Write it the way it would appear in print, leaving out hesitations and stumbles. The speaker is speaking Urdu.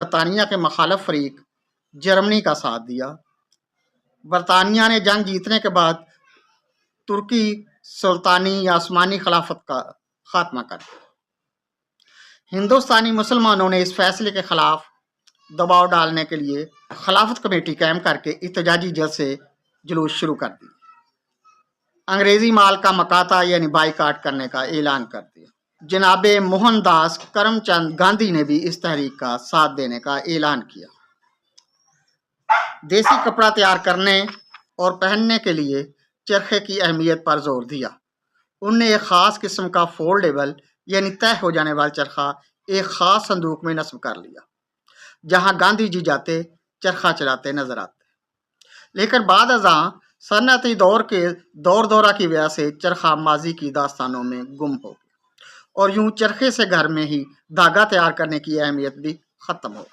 برطانیہ کے مخالف فریق جرمنی کا ساتھ دیا۔ برطانیہ نے جنگ جیتنے کے بعد ترکی سلطانی یا عثمانی خلافت کا خاتمہ کر دیا۔ ہندوستانی مسلمانوں نے اس فیصلے کے خلاف دباؤ ڈالنے کے لیے خلافت کمیٹی قائم کر کے احتجاجی جلسے جلوس شروع کر دی۔ انگریزی مال کا مقاطع یعنی بائیکاٹ کرنے کا اعلان کر دیا۔ جناب موہن داس کرم چند گاندھی نے بھی اس تحریک کا ساتھ دینے کا اعلان کیا۔ دیسی کپڑا تیار کرنے اور پہننے کے لیے چرخے کی اہمیت پر زور دیا۔ انہوں نے ایک خاص قسم کا فولڈیبل یعنی طے ہو جانے والا چرخہ ایک خاص صندوق میں نصب کر لیا، جہاں گاندھی جی جاتے چرخہ چلاتے نظر آتے۔ لیکن بعد ازاں صنعتی دور کے دورہ کی وجہ سے چرخہ ماضی کی داستانوں میں گم ہو گیا، اور یوں چرخے سے گھر میں ہی دھاگا تیار کرنے کی اہمیت بھی ختم ہو گئی۔